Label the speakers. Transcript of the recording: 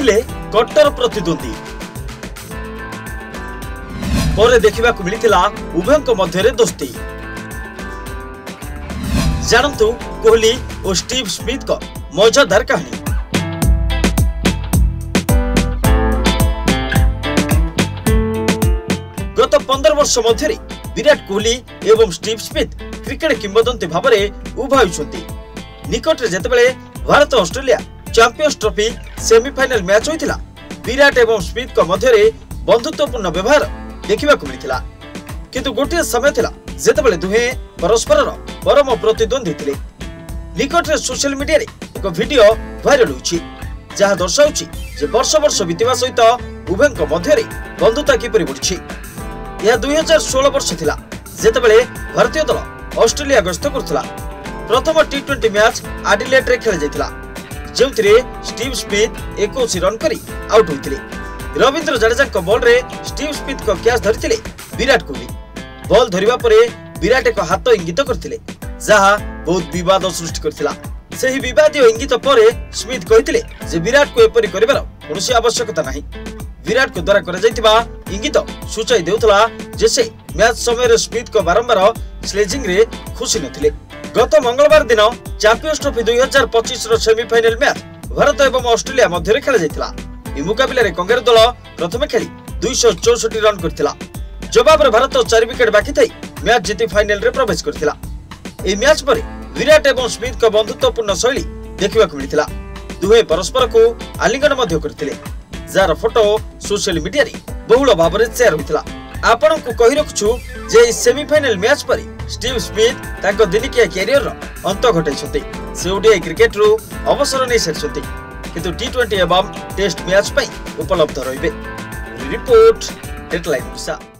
Speaker 1: थिले कट्टर प्रतिद्वंदी पर देखा मिलता उभयों मध्य दोस्ती। जानतु कोहली और स्टीव स्मिथ को मजादार कहानी। गत 15 वर्ष मध्य विराट कोहली एवं स्टीव स्मिथ क्रिकेट किंवदंती भाव में उभा होती। निकट में जितेबाला Bharat Australia champions trophy semifinal match होता विराट एवं स्मिथ को मध्य बंधुत्वपूर्ण व्यवहार देखा मिलता। किंतु गोटे समय थिला जेतेबाला दुहे परस्पर परम प्रतिद्वंदी थिले। निकट में सोशल मीडिया रे एक वीडियो वायरल होछि जहाँ दर्शाउछि जे वर्ष वर्ष बीतवा सहित उभयଙ୍କ मध्य बंधुता किपरि बढ़िछि। यह 2016 वर्ष थिला जेतेबाला भारतीय दल ऑस्ट्रेलिया गस्त करथिला। प्रथम टी20 मैच एडिलेड रे खेल जायतिला जेउथिरे स्टीव स्मिथ 21 रन करी आउट होइतिले। रविंद्र जडेजा बॉल रे स्टीव स्मिथ को कैच धरितिले विराट कोहली। बॉल धरिबा परे विराट एक हाथ इंगित करथिले जहा बहुत विवाद सृष्टि करथिला। सेही विवादीय इंगित परे स्मिथ कहितिले जे विराट को एपरि करिबार कोनोसी आवश्यकता नाही। विराट को द्वारा करा जायतिबा इंगित सूचाई देउथला जे से मैच समय स्मिथ को बारंबार स्लेजिंग रे खुशी नथिले। गत मंगलवार दिन चैंपियंस ट्रॉफी 2025 रो सेमीफाइनल मैच भारत एवं ऑस्ट्रेलिया मध्य खेल जायतिला। ए मुकाबला रे कंगारू दल प्रथम खेली 264 रन करथिला। जवाब रे भारत 4 विकेट बाकी थई मैच जीति फाइनल रे प्रवेश करथिला। ए मैच पर विराट एवं स्मिथ को बंधुत्वपूर्ण शैली देखा मिलता। दुहे परस्पर को आलिंगन मध्य करथिले जार फोटो सोशल मीडिया रे बहुल भाव में शेयर होइतिला। आपण को कहि रखछु जे सेमीफाइनल मैच पर स्टीव स्मिथ ताको दिनिकिया कैरियर रो अंत घटाइछथि। से ओडीआई क्रिकेट रो अवसर नै सेरछथि किंतु टी20 एवं टेस्ट मैच पई उपलब्ध रहिबे। Report headline.